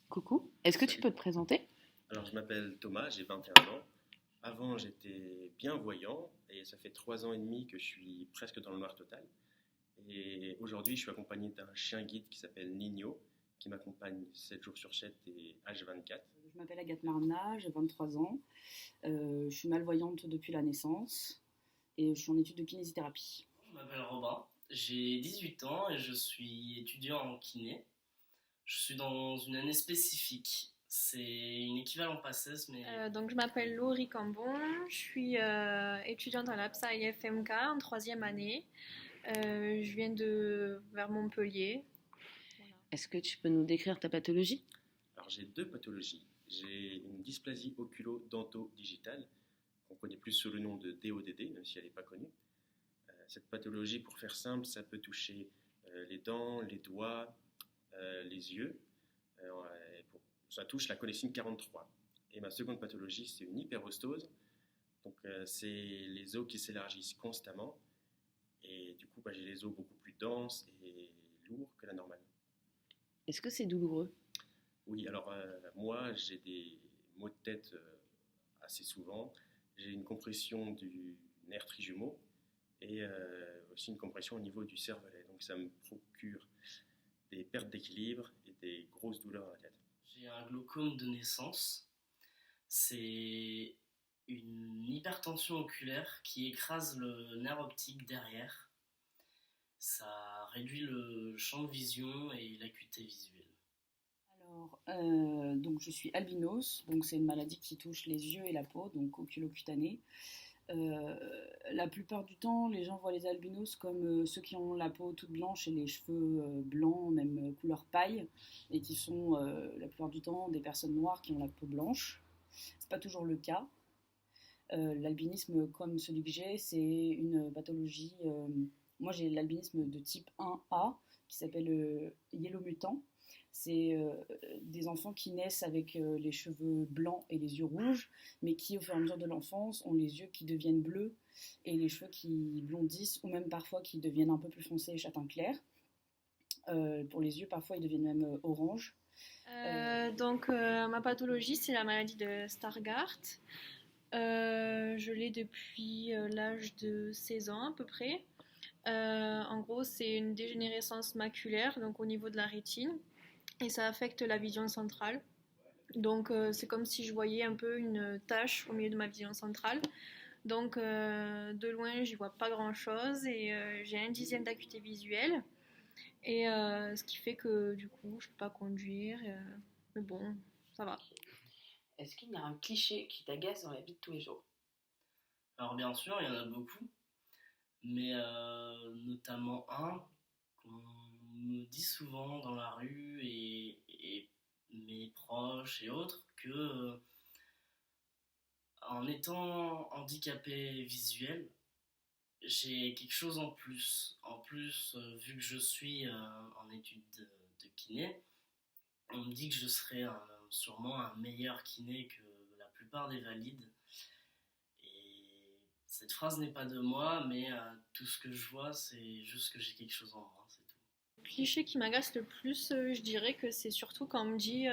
Coucou, est-ce que tu Salut. peux te présenter? Alors, je m'appelle Thomas, j'ai 21 ans. Avant, j'étais bien voyant et ça fait 3 ans et demi que je suis presque dans le noir total. Et aujourd'hui, je suis accompagné d'un chien guide qui s'appelle Nino, qui m'accompagne 7 jours sur 7 et H24. Je m'appelle Agathe Marna, j'ai 23 ans. Je suis malvoyante depuis la naissance et je suis en études de kinésithérapie. Je m'appelle Robin, j'ai 18 ans et je suis étudiant en kiné. Je suis dans une année spécifique. C'est une équivalent PACES, mais Donc je m'appelle Laurie Cambon, je suis étudiante à l'APSA IFMK en troisième année. Je viens de vers Montpellier. Voilà. Est-ce que tu peux nous décrire ta pathologie? Alors, j'ai deux pathologies. J'ai une dysplasie oculo-dento-digitale, qu'on connaît plus sous le nom de DODD, même si elle n'est pas connue. Cette pathologie, pour faire simple, ça peut toucher les dents, les doigts, les yeux. Ça touche la collécine 43. Et ma seconde pathologie, c'est une hyperostose. Donc, c'est les os qui s'élargissent constamment. Et du coup, j'ai les os beaucoup plus denses et lourds que la normale. Est-ce que c'est douloureux? Oui, alors moi, j'ai des maux de tête assez souvent. J'ai une compression du nerf trijumeau et aussi une compression au niveau du cervelet. Donc, ça me procure des pertes d'équilibre et des grosses douleurs à la tête. j'ai un glaucome de naissance. C'est une hypertension oculaire qui écrase le nerf optique derrière. Ça réduit le champ de vision et l'acuité visuelle. Alors, donc je suis albinos, donc c'est une maladie qui touche les yeux et la peau, donc oculocutanée. La plupart du temps, les gens voient les albinos comme ceux qui ont la peau toute blanche et les cheveux blancs, même couleur paille, et qui sont la plupart du temps des personnes noires qui ont la peau blanche. C'est pas toujours le cas. L'albinisme comme celui que j'ai, c'est une pathologie. Moi, j'ai l'albinisme de type 1A qui s'appelle yellow mutant. C'est des enfants qui naissent avec les cheveux blancs et les yeux rouges, mais qui, au fur et à mesure de l'enfance, ont les yeux qui deviennent bleus et les cheveux qui blondissent, ou même parfois qui deviennent un peu plus foncés et châtain clair. Pour les yeux, parfois, ils deviennent même orange. Ma pathologie, c'est la maladie de Stargardt. Je l'ai depuis l'âge de 16 ans à peu près. En gros, c'est une dégénérescence maculaire, donc au niveau de la rétine, et ça affecte la vision centrale. Donc c'est comme si je voyais un peu une tache au milieu de ma vision centrale. Donc de loin, j'y vois pas grand-chose et j'ai un dixième d'acuité visuelle. Et ce qui fait que du coup, je peux pas conduire. Mais bon, ça va. Est-ce qu'il y a un cliché qui t'agace dans la vie de tous les jours? Alors bien sûr, il y en a beaucoup, mais notamment un qu'on me dit souvent dans la rue et mes proches et autres que en étant handicapé visuel, j'ai quelque chose en plus. En plus, vu que je suis en études de kiné, on me dit que je serais sûrement un meilleur kiné que la plupart des valides. Et cette phrase n'est pas de moi, mais tout ce que je vois, c'est juste que j'ai quelque chose en moi, c'est tout. Le cliché qui m'agace le plus, je dirais que c'est surtout quand on me dit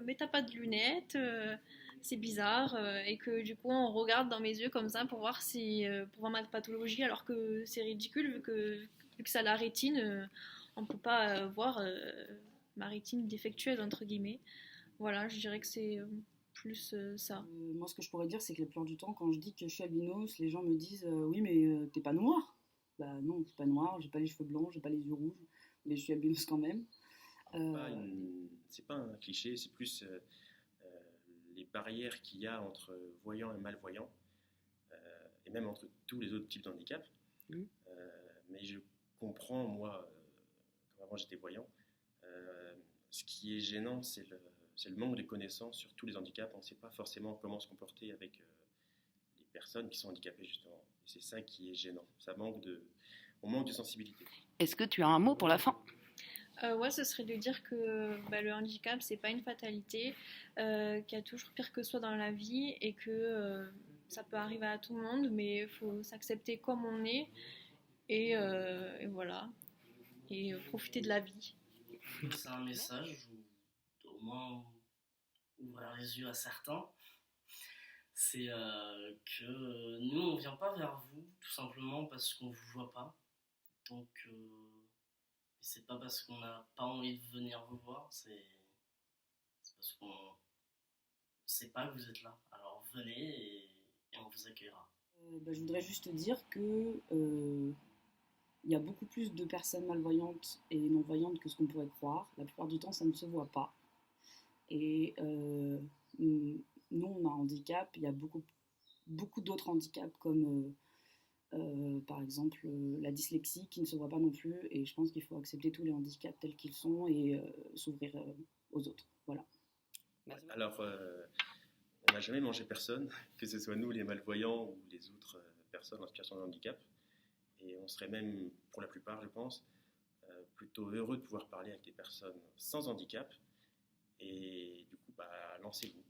mais t'as pas de lunettes, c'est bizarre, et que du coup on regarde dans mes yeux comme ça pour voir si pour voir ma pathologie, alors que c'est ridicule vu que ça a la rétine, on peut pas voir ma rétine défectueuse entre guillemets. Voilà, je dirais que c'est plus ça. Moi, ce que je pourrais dire, c'est que la plupart du temps, quand je dis que je suis albinos, les gens me disent oui, mais t'es pas noir. Bah non, je suis pas noir, j'ai pas les cheveux blancs, j'ai pas les yeux rouges, mais je suis albinos quand même. C'est pas un cliché, c'est plus euh, les barrières qu'il y a entre voyants et malvoyants, et même entre tous les autres types d'handicap. Mhm. Mais je comprends, moi, comme avant j'étais voyant, ce qui est gênant, c'est le manque de connaissances sur tous les handicaps. On ne sait pas forcément comment se comporter avec les personnes qui sont handicapées, justement. Et c'est ça qui est gênant. On manque de sensibilité. Est-ce que tu as un mot pour la fin? Ouais, ce serait de dire que le handicap, c'est pas une fatalité, qu'il y a toujours pire que soi dans la vie et que ça peut arriver à tout le monde, mais il faut s'accepter comme on est et voilà, et profiter de la vie. C'est un message où au moins ouvrir les yeux à certains, c'est que nous, on vient pas vers vous, tout simplement parce qu'on vous voit pas. Donc, c'est pas parce qu'on n'a pas envie de venir vous voir, c'est parce qu'on sait pas que vous êtes là. Alors venez et on vous accueillera. Je voudrais juste dire que il y a beaucoup plus de personnes malvoyantes et non-voyantes que ce qu'on pourrait croire. La plupart du temps, ça ne se voit pas. Et nous, on a un handicap. Il y a beaucoup d'autres handicaps comme par exemple la dyslexie qui ne se voit pas non plus. Et je pense qu'il faut accepter tous les handicaps tels qu'ils sont et s'ouvrir aux autres. Voilà. Alors, on n'a jamais mangé personne, que ce soit nous les malvoyants ou les autres personnes en situation de handicap. Et on serait même, pour la plupart, je pense, plutôt heureux de pouvoir parler avec des personnes sans handicap. Et du coup, lancez-vous.